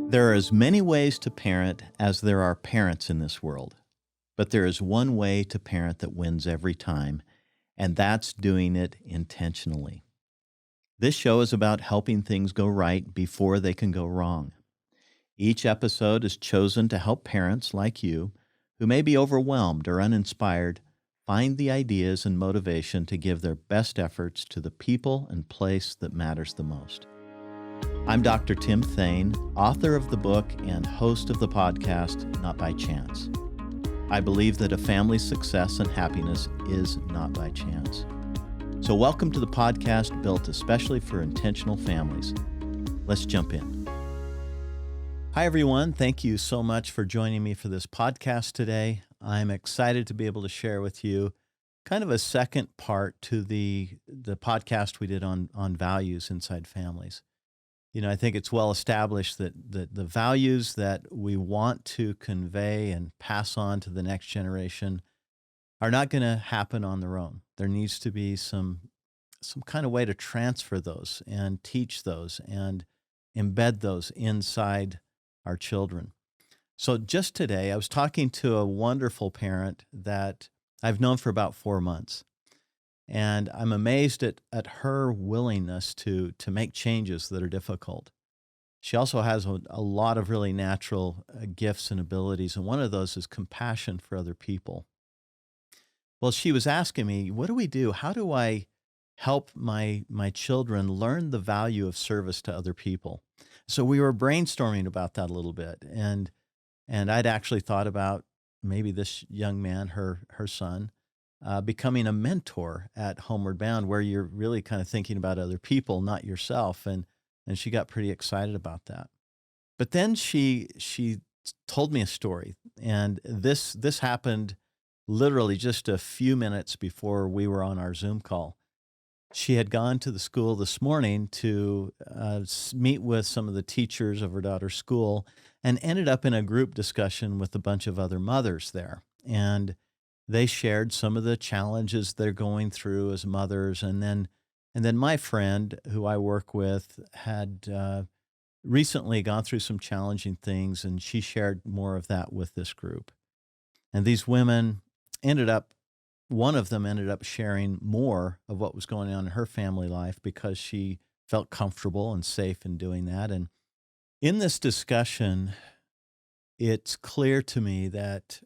There are as many ways to parent as there are parents in this world, but there is one way to parent that wins every time, and that's doing it intentionally. This show is about helping things go right before they can go wrong. Each episode is chosen to help parents like you who may be overwhelmed or uninspired find the ideas and motivation to give their best efforts to the people and place that matters the most. I'm Dr. Tim Thayne, author of the book and host of the podcast, Not by Chance. I believe that a family's success and happiness is not by chance. So welcome to the podcast built especially for intentional families. Let's jump in. Hi, everyone. Thank you so much for joining me for this podcast today. I'm excited to be able to share with you kind of a second part to the podcast we did on values inside families. You know, I think it's well established that the values that we want to convey and pass on to the next generation are not going to happen on their own. There needs to be some kind of way to transfer those and teach those and embed those inside our children. So just today, I was talking to a wonderful parent that I've known for about 4 months. And I'm amazed at her willingness to make changes that are difficult. She also has a lot of really natural gifts and abilities, and one of those is compassion for other people. Well, she was asking me, what do we do? How do I help my children learn the value of service to other people? So we were brainstorming about that a little bit, and I'd actually thought about maybe this young man, her son, becoming a mentor at Homeward Bound, where you're really kind of thinking about other people, not yourself. And she got pretty excited about that. But then she told me a story, and this happened literally just a few minutes before we were on our Zoom call. She had gone to the school this morning to meet with some of the teachers of her daughter's school, and ended up in a group discussion with a bunch of other mothers there. And they shared some of the challenges they're going through as mothers. And then my friend, who I work with, had recently gone through some challenging things, and she shared more of that with this group. And these women one of them ended up sharing more of what was going on in her family life because she felt comfortable and safe in doing that. And in this discussion, it's clear to me that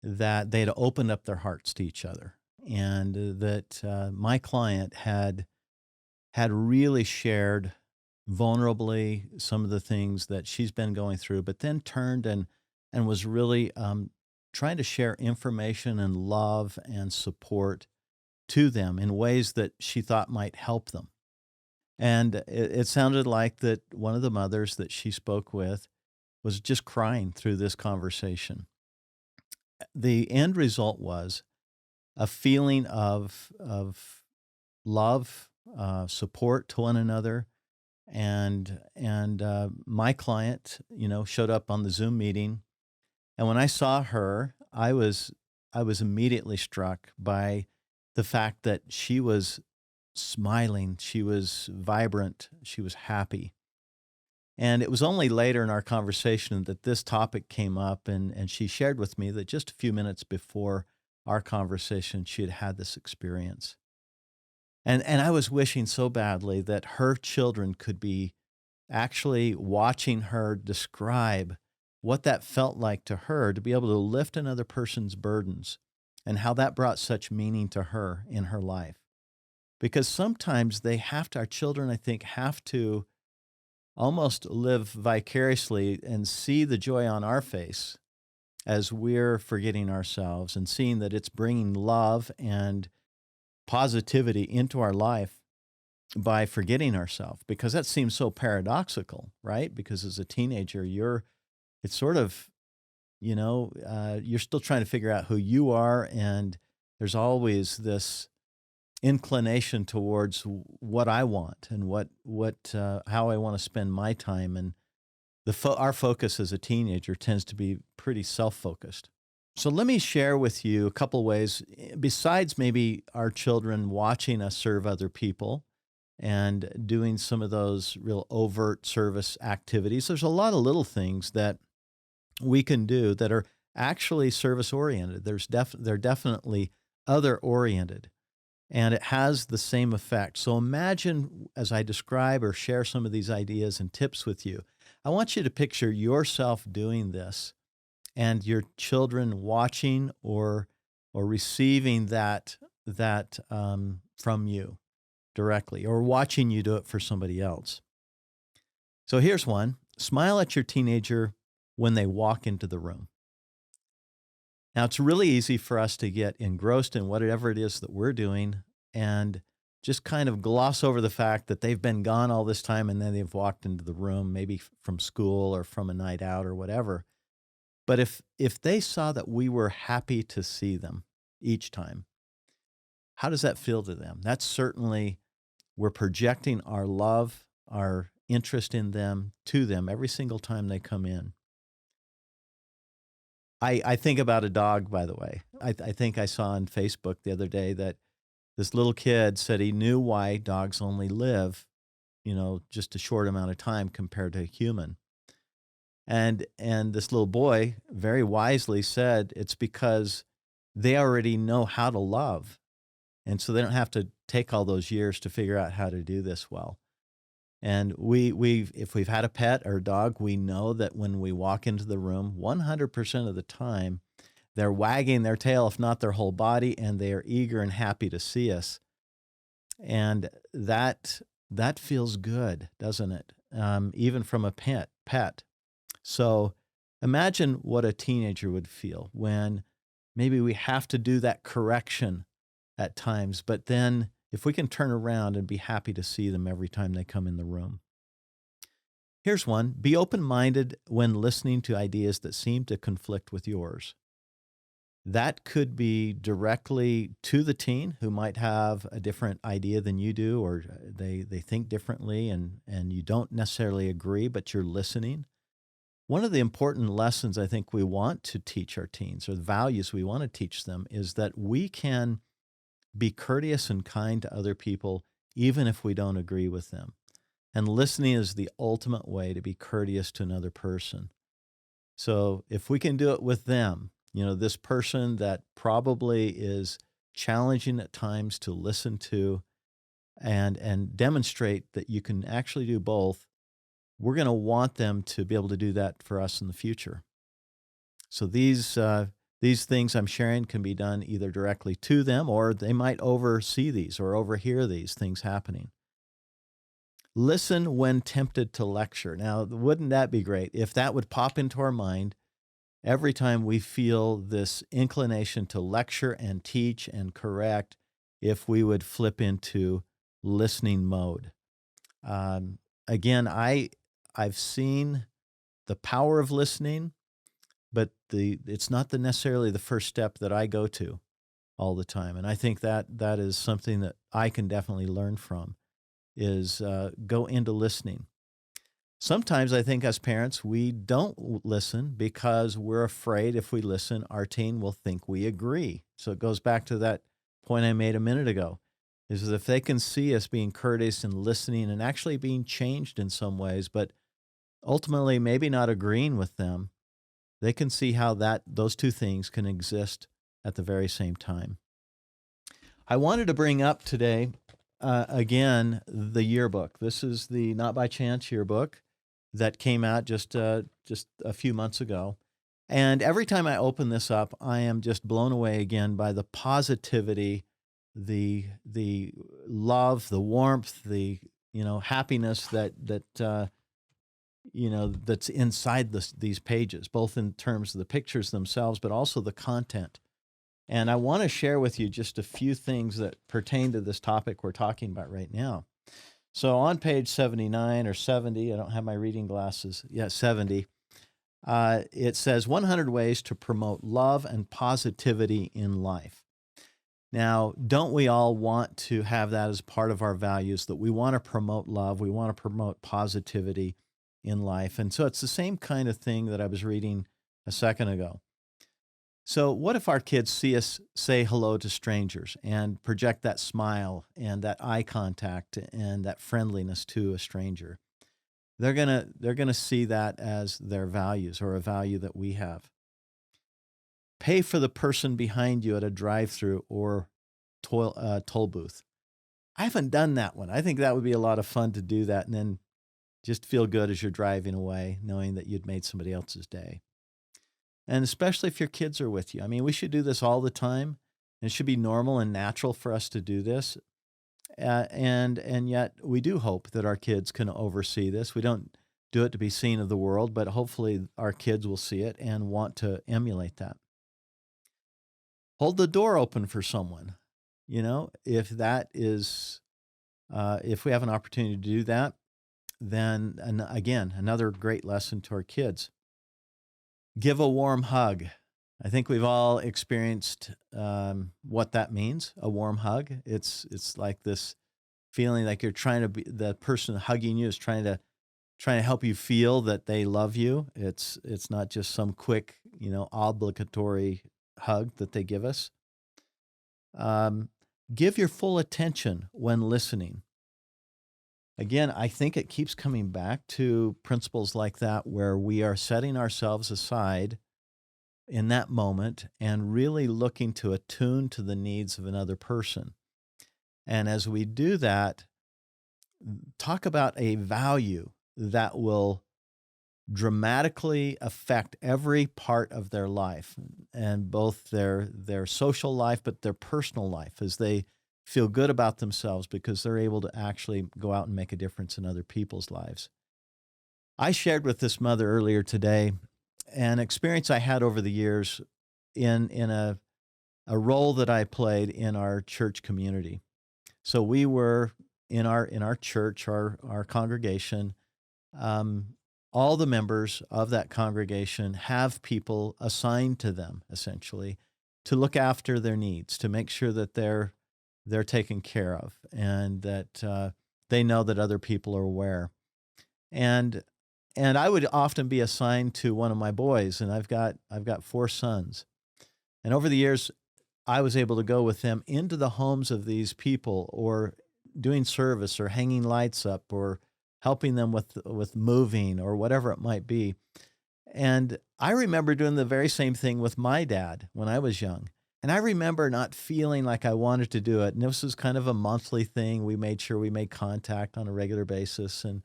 they'd opened up their hearts to each other, and that my client had really shared vulnerably some of the things that she's been going through, but then turned and was really trying to share information and love and support to them in ways that she thought might help them. And it sounded like that one of the mothers that she spoke with was just crying through this conversation. The end result was a feeling of love, support to one another, and my client, showed up on the Zoom meeting, and when I saw her, I was immediately struck by the fact that she was smiling, she was vibrant, she was happy. And it was only later in our conversation that this topic came up, and she shared with me that just a few minutes before our conversation, she had had this experience. And I was wishing so badly that her children could be actually watching her describe what that felt like to her, to be able to lift another person's burdens, and how that brought such meaning to her in her life. Because sometimes our children, I think, have to almost live vicariously and see the joy on our face as we're forgetting ourselves, and seeing that it's bringing love and positivity into our life by forgetting ourselves. Because that seems so paradoxical, right? Because as a teenager, it's sort of, you're still trying to figure out who you are, and there's always this inclination towards what I want and how I want to spend my time. And our focus as a teenager tends to be pretty self-focused. So let me share with you a couple ways, besides maybe our children watching us serve other people and doing some of those real overt service activities. There's a lot of little things that we can do that are actually service oriented. They're definitely other oriented, and it has the same effect. So imagine as I describe or share some of these ideas and tips with you, I want you to picture yourself doing this and your children watching or receiving that from you directly, or watching you do it for somebody else. So here's one: smile at your teenager when they walk into the room. Now, it's really easy for us to get engrossed in whatever it is that we're doing and just kind of gloss over the fact that they've been gone all this time and then they've walked into the room, maybe from school or from a night out or whatever. But if they saw that we were happy to see them each time, how does that feel to them? That's certainly, we're projecting our love, our interest in them to them every single time they come in. I think about a dog, by the way. I think I saw on Facebook the other day that this little kid said he knew why dogs only live, just a short amount of time compared to a human. And this little boy very wisely said it's because they already know how to love. And so they don't have to take all those years to figure out how to do this well. And if we've had a pet or a dog, we know that when we walk into the room, 100% of the time, they're wagging their tail, if not their whole body, and they are eager and happy to see us. And that feels good, doesn't it? Even from a pet. So imagine what a teenager would feel when maybe we have to do that correction at times, but then if we can turn around and be happy to see them every time they come in the room. Here's one: be open-minded when listening to ideas that seem to conflict with yours. That could be directly to the teen who might have a different idea than you do, or they think differently and you don't necessarily agree, but you're listening. One of the important lessons I think we want to teach our teens, or the values we want to teach them, is that we can be courteous and kind to other people, even if we don't agree with them. And listening is the ultimate way to be courteous to another person. So if we can do it with them, this person that probably is challenging at times to listen to and demonstrate that you can actually do both, we're going to want them to be able to do that for us in the future. So these things I'm sharing can be done either directly to them, or they might oversee these or overhear these things happening. Listen when tempted to lecture. Now, wouldn't that be great if that would pop into our mind every time we feel this inclination to lecture and teach and correct, if we would flip into listening mode? Again, I've seen the power of listening, but it's not necessarily the first step that I go to all the time. And I think that is something that I can definitely learn from, is go into listening. Sometimes I think as parents, we don't listen because we're afraid if we listen, our teen will think we agree. So it goes back to that point I made a minute ago, is that if they can see us being courteous and listening and actually being changed in some ways, but ultimately maybe not agreeing with them, they can see how those two things can exist at the very same time. I wanted to bring up today, again, the yearbook. This is the Not by Chance yearbook that came out just a few months ago. And every time I open this up, I am just blown away again by the positivity, the love, the warmth, the happiness that's inside these pages, both in terms of the pictures themselves, but also the content. And I want to share with you just a few things that pertain to this topic we're talking about right now. So on page 79 or 70, I don't have my reading glasses. Yeah, 70. It says 100 ways to promote love and positivity in life. Now, don't we all want to have that as part of our values, that we want to promote love, we want to promote positivity in life? And so it's the same kind of thing that I was reading a second ago. So, what if our kids see us say hello to strangers and project that smile and that eye contact and that friendliness to a stranger? They're gonna see that as their values or a value that we have. Pay for the person behind you at a drive-through or toll booth. I haven't done that one. I think that would be a lot of fun to do that and then just feel good as you're driving away, knowing that you'd made somebody else's day. And especially if your kids are with you. I mean, we should do this all the time. It should be normal and natural for us to do this. And yet we do hope that our kids can oversee this. We don't do it to be seen of the world, but hopefully our kids will see it and want to emulate that. Hold the door open for someone. If that is, if we have an opportunity to do that, then again, another great lesson to our kids. Give a warm hug. I think we've all experienced what that means, a warm hug. It's like this feeling like you're trying to be the person hugging you is trying to help you feel that they love you. It's not just some quick, obligatory hug that they give us. Um, Give your full attention when listening. Again, I think it keeps coming back to principles like that where we are setting ourselves aside in that moment and really looking to attune to the needs of another person. And as we do that, talk about a value that will dramatically affect every part of their life and both their social life, but their personal life as they feel good about themselves because they're able to actually go out and make a difference in other people's lives. I shared with this mother earlier today an experience I had over the years in a role that I played in our church community. So we were in our church, our congregation. All the members of that congregation have people assigned to them essentially to look after their needs, to make sure that they're taken care of, and that they know that other people are aware. And I would often be assigned to one of my boys, and I've got 4 sons. And over the years, I was able to go with them into the homes of these people, or doing service, or hanging lights up, or helping them with moving, or whatever it might be. And I remember doing the very same thing with my dad when I was young. And I remember not feeling like I wanted to do it. And this was kind of a monthly thing. We made sure we made contact on a regular basis. And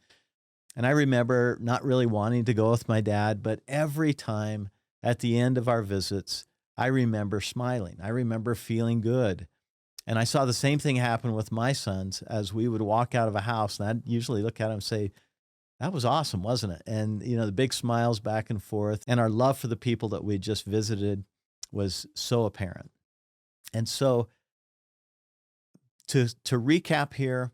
I remember not really wanting to go with my dad, but every time at the end of our visits, I remember smiling. I remember feeling good. And I saw the same thing happen with my sons as we would walk out of a house. And I'd usually look at them and say, that was awesome, wasn't it? And, the big smiles back and forth. And our love for the people that we just visited was so apparent. And so to recap here,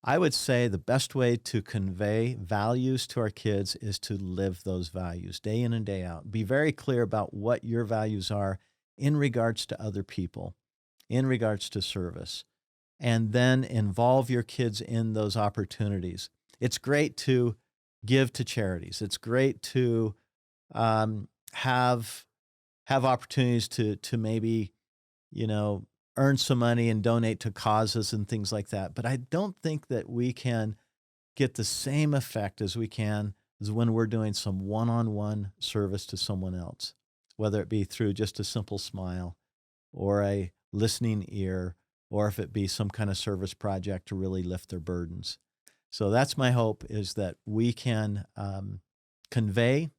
I would say the best way to convey values to our kids is to live those values day in and day out. Be very clear about what your values are in regards to other people, in regards to service, and then involve your kids in those opportunities. It's great to give to charities. It's great to have opportunities to maybe, earn some money and donate to causes and things like that. But I don't think that we can get the same effect as we can as when we're doing some one-on-one service to someone else, whether it be through just a simple smile or a listening ear, or if it be some kind of service project to really lift their burdens. So that's my hope, is that we can convey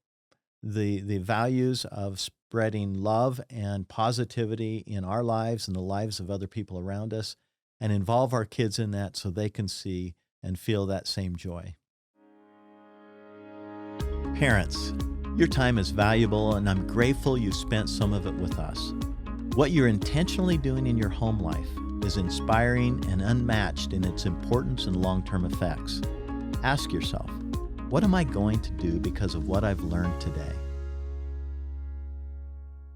the values of spreading love and positivity in our lives and the lives of other people around us, and involve our kids in that so they can see and feel that same joy. Parents, your time is valuable, and I'm grateful you spent some of it with us. What you're intentionally doing in your home life is inspiring and unmatched in its importance and long-term effects. Ask yourself, what am I going to do because of what I've learned today?